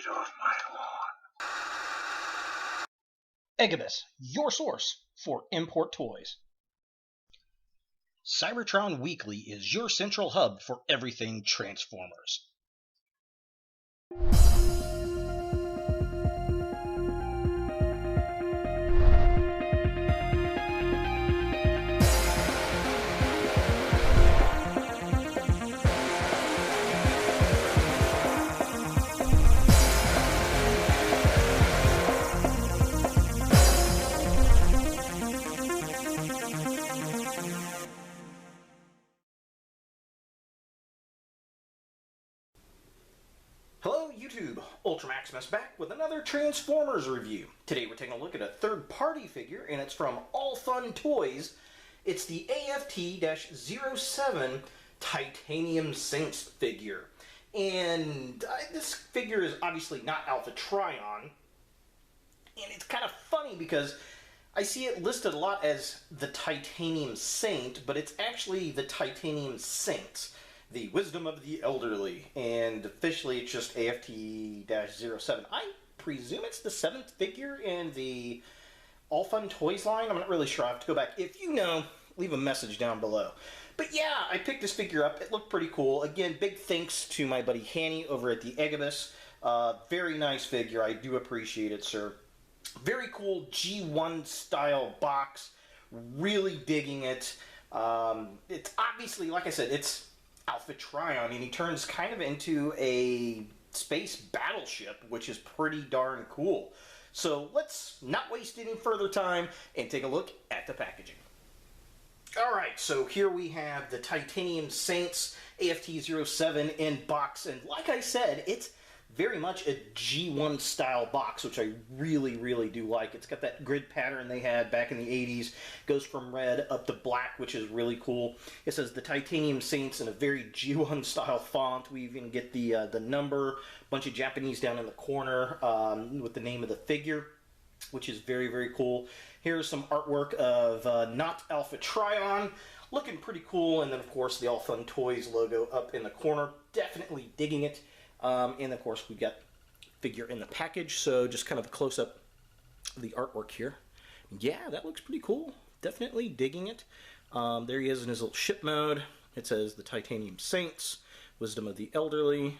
off my lawn. Agabus, your source for import toys. Cybertron Weekly is your central hub for everything Transformers. Hello YouTube, UltraMaximus back with another Transformers review. Today we're taking a look at a third-party figure, and it's from All Fun Toys. It's the AFT-07 Titanium Saints figure. And this figure is obviously not Alpha Trion. And it's kind of funny because I see it listed a lot as the Titanium Saint, but it's actually the Titanium Saints. The Wisdom of the Elderly, and officially it's just AFT-07. I presume it's the 7th figure in the All Fun Toys line. I'm not really sure. I have to go back. If you know, leave a message down below. But yeah, I picked this figure up. It looked pretty cool. Again, big thanks to my buddy Hanny over at the Agabus. Very nice figure. I do appreciate it, sir. Very cool G1 style box. Really digging it. It's obviously, like I said, it's Alpha Trion, and he turns kind of into a space battleship, which is pretty darn cool. So let's not waste any further time and take a look at the packaging. Alright, so here we have the Titanium Saints AFT-07 in box, and like I said, it's very much a G1 style box, which I really do like. It's got that grid pattern they had back in the 80s. Goes from red up to black, which is really cool. It says the Titanium Saints in a very G1 style font. We even get the number, a bunch of Japanese down in the corner with the name of the figure, which is very cool. Here's some artwork of Not Alpha Trion, looking pretty cool, and then of course the All Fun Toys logo up in the corner. Definitely digging it. And of course we've got figure in the package, so just kind of a close-up of the artwork here. Yeah, that looks pretty cool. Definitely digging it. There he is in his little ship mode. It says the Titanium Saints, Wisdom of the Elderly,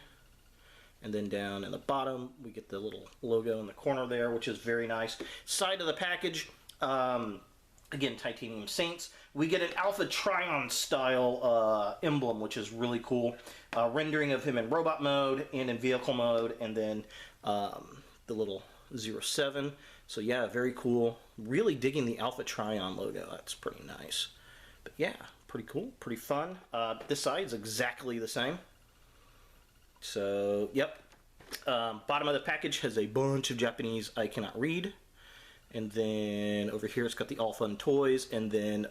and then down in the bottom we get the little logo in the corner there, which is very nice. Side of the package, again, Titanium Saints. We get an Alpha Trion style emblem, which is really cool. Rendering of him in robot mode and in vehicle mode, and then the little 07. So yeah, very cool. Really digging the Alpha Trion logo. That's pretty nice. But yeah, pretty cool, pretty fun. This side is exactly the same. So, yep. Bottom of the package has a bunch of Japanese I cannot read. And then over here it's got the All Fun Toys, and then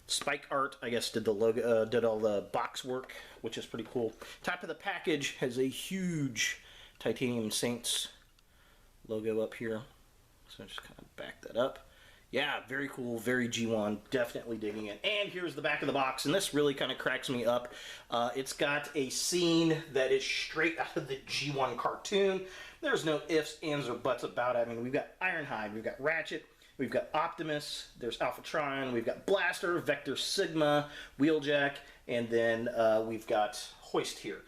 Spike Art, I guess, did the logo, did all the box work, which is pretty cool. Top of the package has a huge Titanium Saints logo up here. So just kind of back that up. Yeah, very cool, very G1, definitely digging it. And here's the back of the box, and this really kind of cracks me up. It's got a scene that is straight out of the G1 cartoon. There's no ifs, ands, or buts about it. I mean, we've got Ironhide, we've got Ratchet, we've got Optimus, there's Alpha Trion, we've got Blaster, Vector Sigma, Wheeljack, and then we've got Hoist here.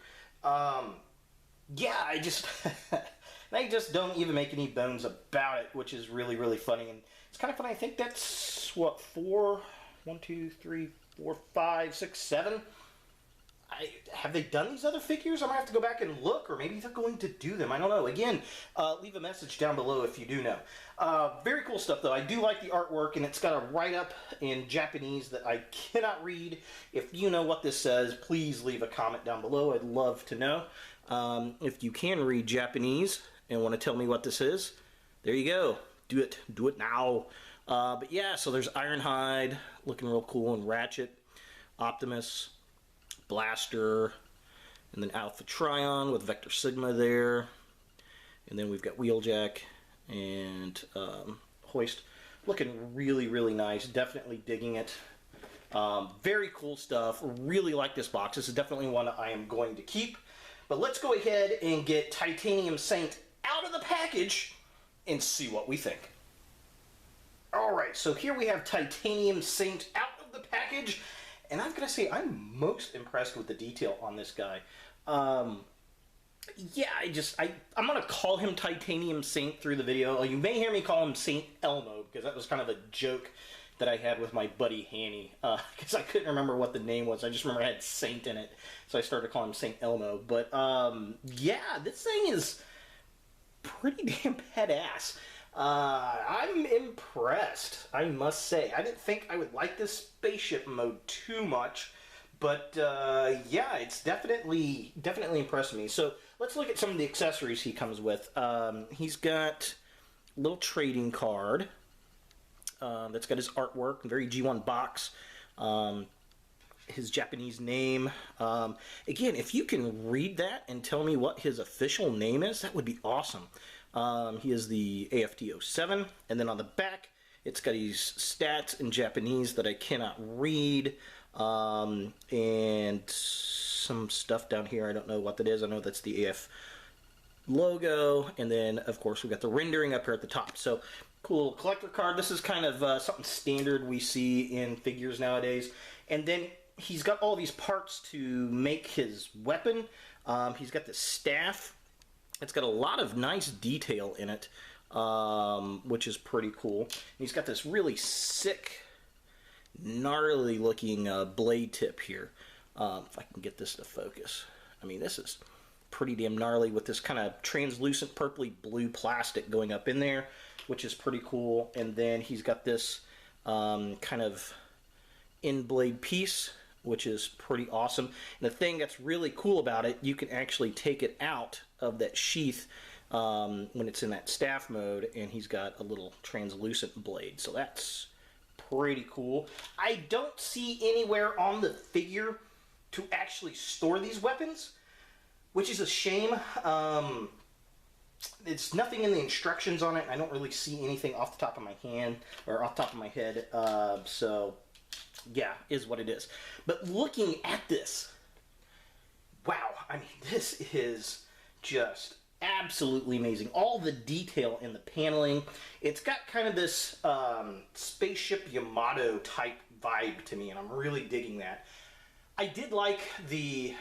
Yeah, I just don't even make any bones about it, which is really funny. And it's kind of funny. I think that's, what, 4, 1, 2, 3, 4, 5, 6, 7? Have they done these other figures? I'm going to have to go back and look, or maybe they're going to do them. I don't know. Again, leave a message down below if you do know. Very cool stuff, though. I do like the artwork, and it's got a write-up in Japanese that I cannot read. If you know what this says, please leave a comment down below. I'd love to know. If you can read Japanese and want to tell me what this is, there you go. Do it. Do it now. But yeah, so there's Ironhide, looking real cool, and Ratchet, Optimus, Blaster, and then Alpha Trion with Vector Sigma there, and then we've got Wheeljack and Hoist, looking really nice. Definitely digging it. Very cool stuff. Really like this box. This is definitely one I am going to keep. But let's go ahead and get Titanium Saint out of the package and see what we think. Alright, so here we have Titanium Saint out of the package, and I've got to say, I'm most impressed with the detail on this guy. Yeah, I'm going to call him Titanium Saint through the video. You may hear me call him Saint Elmo, because that was kind of a joke that I had with my buddy Hanny, because I couldn't remember what the name was. I just remember I had Saint in it, so I started calling him Saint Elmo. But, yeah, this thing is pretty damn badass. I'm impressed, I must say. I didn't think I would like this spaceship mode too much, but yeah, it's definitely impressed me. So let's look at some of the accessories he comes with. He's got a little trading card that's got his artwork, a very G1 box. His Japanese name. Again, if you can read that and tell me what his official name is, that would be awesome. He is the AFT-07, and then on the back, it's got his stats in Japanese that I cannot read, and some stuff down here. I don't know what that is. I know that's the AF logo, and then, of course, we've got the rendering up here at the top. So, cool collector card. This is kind of something standard we see in figures nowadays. And then he's got all these parts to make his weapon. He's got this staff. It's got a lot of nice detail in it, which is pretty cool. And he's got this really sick, gnarly looking blade tip here. If I can get this to focus. I mean, this is pretty damn gnarly with this kind of translucent purpley blue plastic going up in there, which is pretty cool. And then he's got this kind of end blade piece, which is pretty awesome. And the thing that's really cool about it, you can actually take it out of that sheath when it's in that staff mode, and he's got a little translucent blade. So that's pretty cool. I don't see anywhere on the figure to actually store these weapons, which is a shame. It's nothing in the instructions on it. I don't really see anything off the top of my hand, or off the top of my head. So yeah, is what it is. But looking at this, wow, I mean, this is just absolutely amazing. All the detail in the paneling. It's got kind of this Spaceship Yamato type vibe to me, and I'm really digging that. I did like the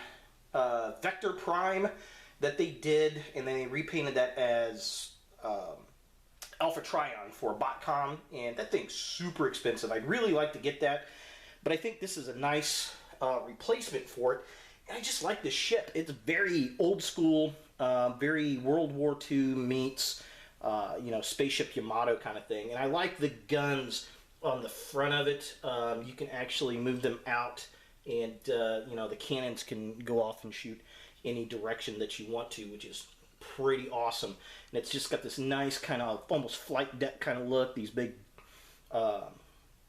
Vector Prime that they did, and then they repainted that as Alpha Trion for BotCon, and that thing's super expensive. I'd really like to get that, but I think this is a nice replacement for it. And I just like the ship. It's very old school, very World War II meets, you know, Spaceship Yamato kind of thing. And I like the guns on the front of it. You can actually move them out, and you know, the cannons can go off and shoot any direction that you want to, which is pretty awesome. And it's just got this nice kind of almost flight deck kind of look. These big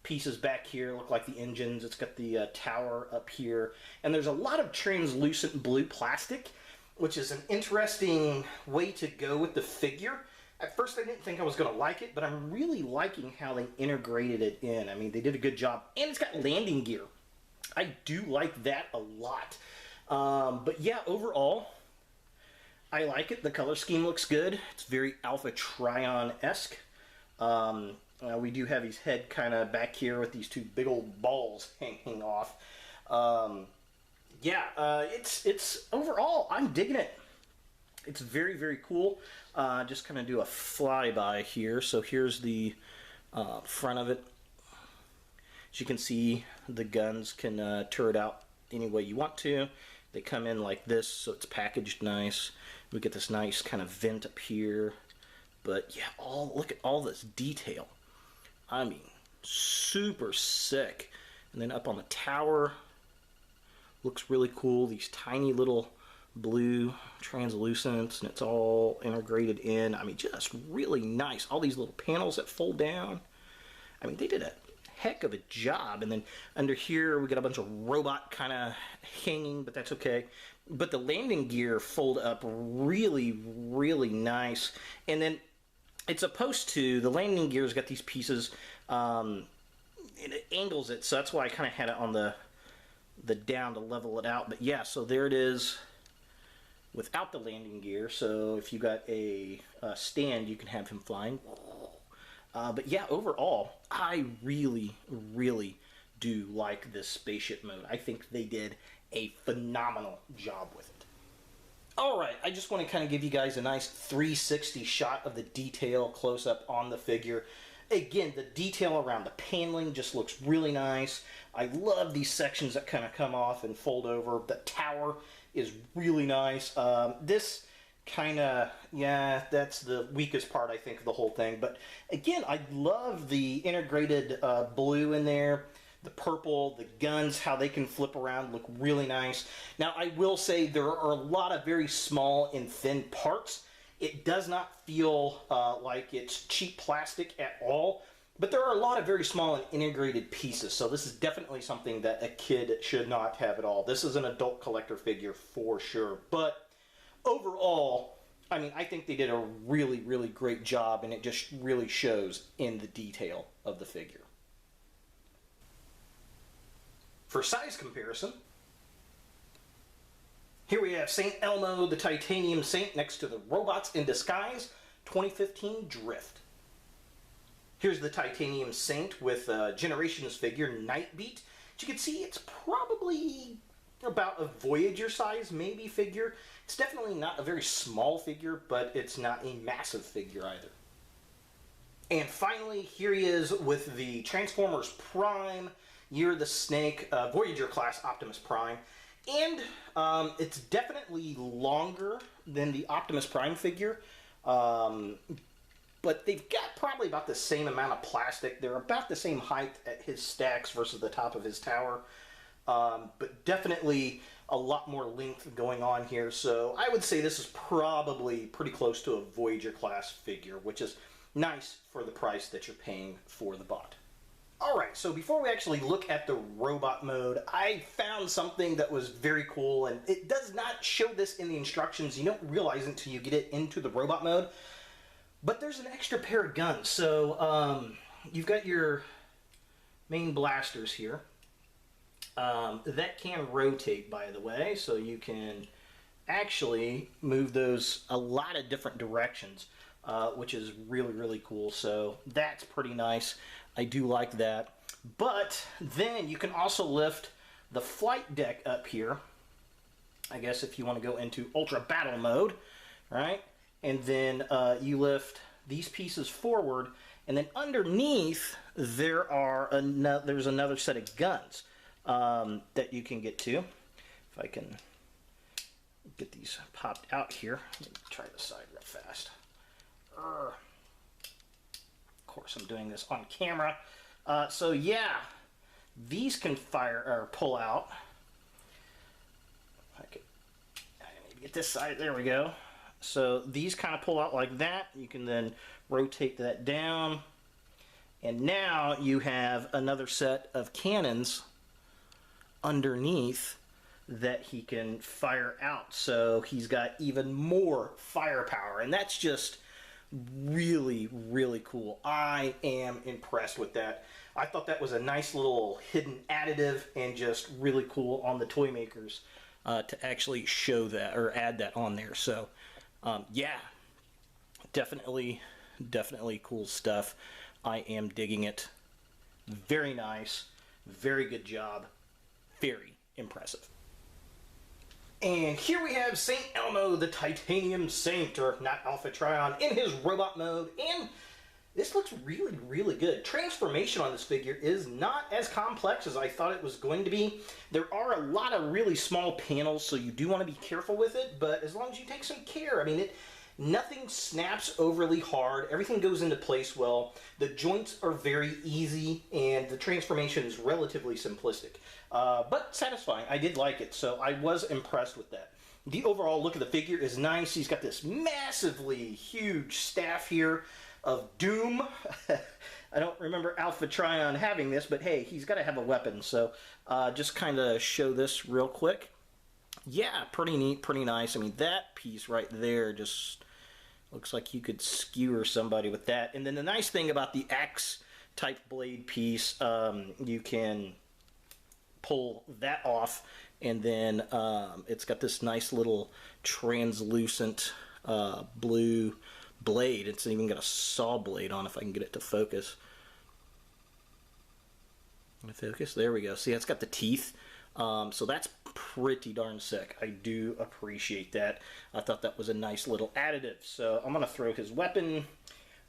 pieces back here look like the engines. It's got the tower up here, and there's a lot of translucent blue plastic, which is an interesting way to go with the figure. At first I didn't think I was going to like it, but I'm really liking how they integrated it in. I mean, they did a good job, and it's got landing gear. I do like that a lot. But yeah, overall, I like it. The color scheme looks good. It's very Alpha Trion-esque. We do have his head kind of back here with these two big old balls hanging off. Yeah, it's overall, I'm digging it. It's very, very cool. Just kind of do a flyby here. So here's the front of it. As you can see, the guns can turret out any way you want to. They come in like this, so it's packaged nice. We get this nice kind of vent up here. But yeah, look at all this detail. I mean, super sick. And then up on the tower, looks really cool. These tiny little blue translucents, and it's all integrated in. I mean, just really nice. All these little panels that fold down. I mean, they did a heck of a job. And then under here, we got a bunch of robot kind of hanging, but that's okay. But the landing gear fold up really, really nice. And then it's opposed to, the landing gear's got these pieces, it angles it, so that's why I kind of had it on the down to level it out. But yeah, so there it is. without the landing gear. So if you got a stand, you can have him flying. But yeah, overall, I really, really do like this spaceship mode. I think they did a phenomenal job with it. Alright, I just want to kind of give you guys a nice 360 shot of the detail close-up on the figure. Again, the detail around the paneling just looks really nice. I love these sections that kind of come off and fold over. The tower is really nice. This kind of, yeah, that's the weakest part, I think, of the whole thing. But again, I love the integrated blue in there. The purple, the guns, how they can flip around, look really nice. Now, I will say there are a lot of very small and thin parts. It does not feel like it's cheap plastic at all, but there are a lot of very small and integrated pieces, so this is definitely something that a kid should not have at all. This is an adult collector figure for sure, but overall, I mean, I think they did a really, really great job, and it just really shows in the detail of the figure. For size comparison, here we have St. Elmo, the Titanium Saint, next to the Robots in Disguise 2015 Drift. Here's the Titanium Saint with Generations figure, Nightbeat. As you can see, it's probably about a Voyager size, maybe, figure. It's definitely not a very small figure, but it's not a massive figure either. And finally, here he is with the Transformers Prime, Year of the Snake, Voyager class Optimus Prime. And it's definitely longer than the Optimus Prime figure, but they've got probably about the same amount of plastic. They're about the same height at his stacks versus the top of his tower, but definitely a lot more length going on here. So I would say this is probably pretty close to a Voyager class figure, which is nice for the price that you're paying for the bot. Alright, so before we actually look at the robot mode, I found something that was very cool, and it does not show this in the instructions. You don't realize it until you get it into the robot mode. But there's an extra pair of guns. So you've got your main blasters here. That can rotate, by the way, so you can actually move those a lot of different directions, which is really, really cool. So that's pretty nice. I do like that. But then you can also lift the flight deck up here, I guess, if you want to go into Ultra Battle mode, right? And then you lift these pieces forward, and then underneath there's another set of guns that you can get to. If I can get these popped out here. Let me try this side real fast. Of course, I'm doing this on camera. So yeah, these can fire or pull out. I need to get this side. There we go. So these kind of pull out like that. You can then rotate that down, and now you have another set of cannons underneath that he can fire out. So he's got even more firepower, and that's just really, really cool. I am impressed with that. I thought that was a nice little hidden additive and just really cool on the toy makers to actually show that or add that on there. So yeah, definitely cool stuff. I am digging it. Very nice, very good job, very impressive. And here we have St. Elmo, the Titanium Saint, or not Alpha Trion, in his robot mode, and this looks really, really good. Transformation on this figure is not as complex as I thought it was going to be. There are a lot of really small panels, so you do want to be careful with it, but as long as you take some care, I mean, nothing snaps overly hard. Everything goes into place well. The joints are very easy, and the transformation is relatively simplistic. But satisfying. I did like it, so I was impressed with that. The overall look of the figure is nice. He's got this massively huge staff here of doom. I don't remember Alpha Trion having this, but hey, he's got to have a weapon. So just kind of show this real quick. Yeah, pretty neat, pretty nice. I mean, that piece right there just looks like you could skewer somebody with that. And then the nice thing about the X-type blade piece, you can pull that off and then it's got this nice little translucent blue blade. It's even got a saw blade on, if I can get it to focus. Focus, there we go. See, it's got the teeth. So that's pretty darn sick. I do appreciate that. I thought that was a nice little additive. So I'm going to throw his weapon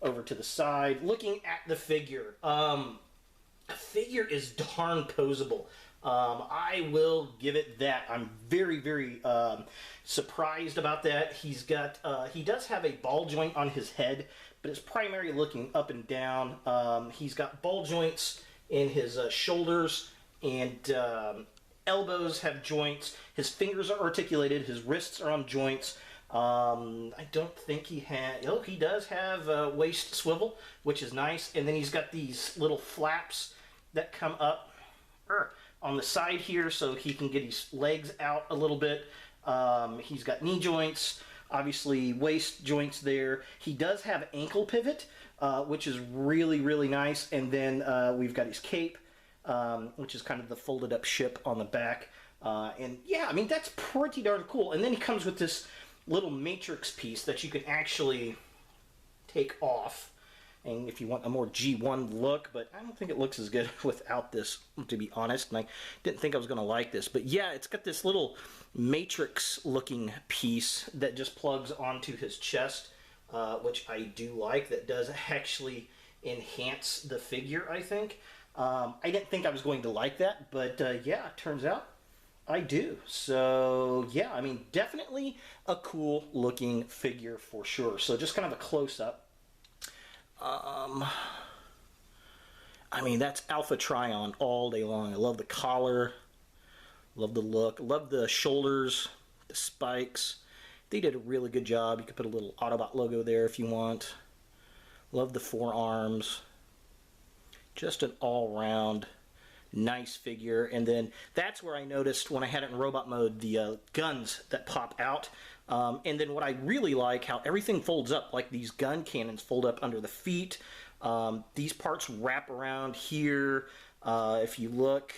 over to the side. Looking at the figure, the figure is darn posable. I will give it that. I'm very, very surprised about that. He's got, he does have a ball joint on his head, but it's primarily looking up and down. He's got ball joints in his shoulders, and elbows have joints. His fingers are articulated. His wrists are on joints. I don't think he has... Oh, he does have waist swivel, which is nice. And then he's got these little flaps that come up on the side here so he can get his legs out a little bit. He's got knee joints, obviously waist joints there. He does have ankle pivot, which is really, really nice. And then we've got his cape, which is kind of the folded up ship on the back. And yeah, I mean, that's pretty darn cool. And then he comes with this little matrix piece that you can actually take off, and if you want a more G1 look, but I don't think it looks as good without this, to be honest, and I didn't think I was going to like this. But yeah, it's got this little matrix looking piece that just plugs onto his chest, which I do like. That does actually enhance the figure, I think. I didn't think I was going to like that, but yeah, it turns out I do. So yeah, I mean, definitely a cool looking figure for sure. So just kind of a close-up. I mean, that's Alpha Trion all day long. I love the collar, love the look, love the shoulders, the spikes. They did a really good job. You could put a little Autobot logo there if you want. Love the forearms. Just an all-round nice figure. And then that's where I noticed when I had it in robot mode, the guns that pop out. And then what I really like, how everything folds up, like these gun cannons fold up under the feet. These parts wrap around here. If you look,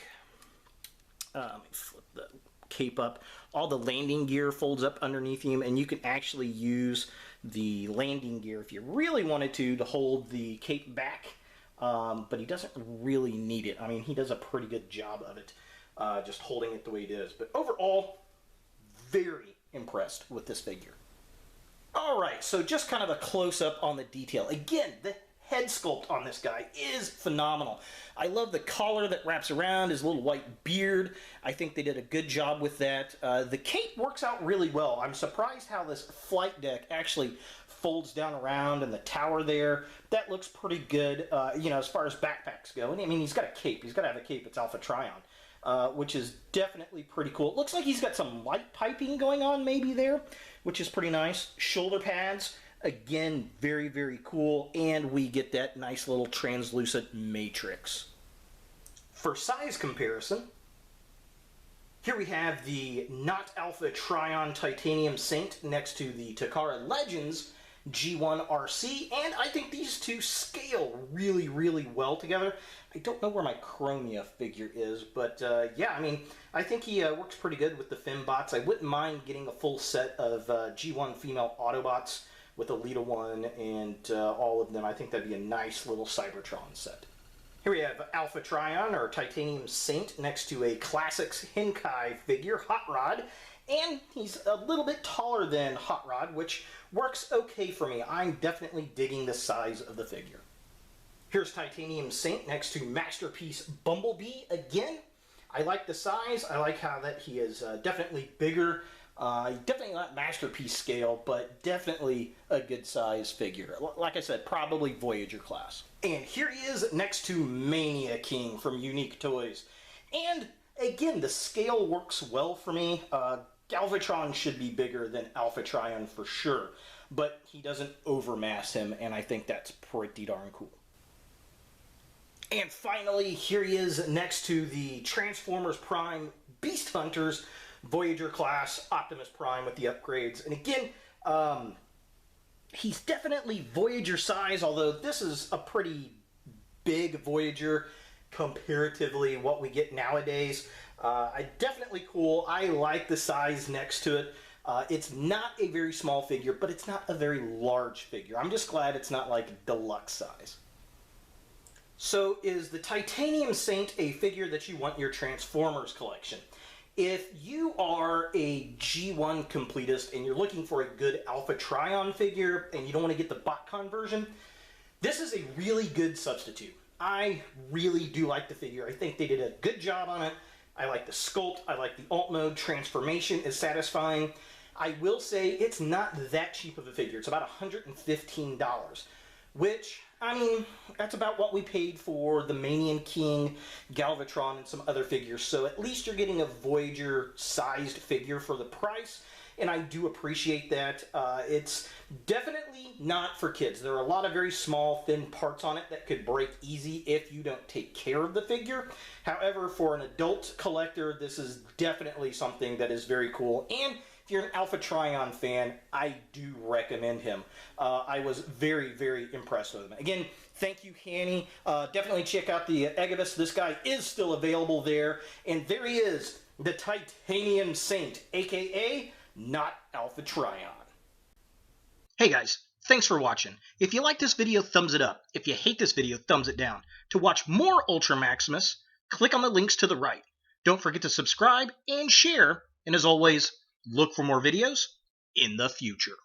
let me flip the cape up. All the landing gear folds up underneath him, and you can actually use the landing gear if you really wanted to hold the cape back. But he doesn't really need it. I mean, he does a pretty good job of it, just holding it the way it is. But overall, very impressed with this figure. Alright, so just kind of a close-up on the detail. Again, the head sculpt on this guy is phenomenal. I love the collar that wraps around, his little white beard. I think they did a good job with that. The cape works out really well. I'm surprised how this flight deck actually folds down around, and the tower there, that looks pretty good, you know, as far as backpacks go. And I mean, he's got a cape. He's got to have a cape. It's Alpha Trion, which is definitely pretty cool. It looks like he's got some light piping going on maybe there, which is pretty nice. Shoulder pads, again, very, very cool. And we get that nice little translucent matrix. For size comparison, here we have the not Alpha Trion Titanium Saint next to the Takara Legends G1 RC, and I think these two scale really, really well together. I don't know where my Chromia figure is, but yeah, I mean, I think he works pretty good with the fembots. I wouldn't mind getting a full set of G1 female Autobots with Elita 1 and all of them. I think that'd be a nice little Cybertron set. Here we have Alpha Trion, or Titanium Saint, next to a Classics Henkai figure, Hot Rod. And he's a little bit taller than Hot Rod, which works okay for me. I'm definitely digging the size of the figure. Here's Titanium Saint next to Masterpiece Bumblebee again. I like the size. I like how that he is definitely bigger. Definitely not Masterpiece scale, but definitely a good size figure. Like I said, probably Voyager class. And here he is next to Mania King from Unique Toys. And again, the scale works well for me. Galvatron should be bigger than Alpha Trion for sure, but he doesn't overmass him, and I think that's pretty darn cool. And finally, here he is next to the Transformers Prime Beast Hunters Voyager class Optimus Prime with the upgrades. And again, he's definitely Voyager size, although this is a pretty big Voyager. comparatively what we get nowadays. Definitely cool. I like the size next to it. It's not a very small figure, but it's not a very large figure. I'm just glad it's not like deluxe size. So is the Titanium Saint a figure that you want in your Transformers collection? If you are a G1 completist and you're looking for a good Alpha Trion figure and you don't want to get the BotCon version, this is a really good substitute. I really do like the figure. I think they did a good job on it. I like the sculpt. I like the alt mode. Transformation is satisfying. I will say it's not that cheap of a figure. It's about $115, which, I mean, that's about what we paid for the Manian King, Galvatron, and some other figures. So at least you're getting a Voyager-sized figure for the price, and I do appreciate that. It's definitely not for kids. There are a lot of very small, thin parts on it that could break easy if you don't take care of the figure. However, for an adult collector, this is definitely something that is very cool. And if you're an Alpha Trion fan, I do recommend him. I was very, very impressed with him. Again, thank you, Hanny. Definitely check out the Egibus. This guy is still available there. And there he is, the Titanium Saint, a.k.a. not Alpha Trion. Hey guys, thanks for watching. If you like this video, thumbs it up. If you hate this video, thumbs it down. To watch more Ultra Maximus, click on the links to the right. Don't forget to subscribe and share. And as always, look for more videos in the future.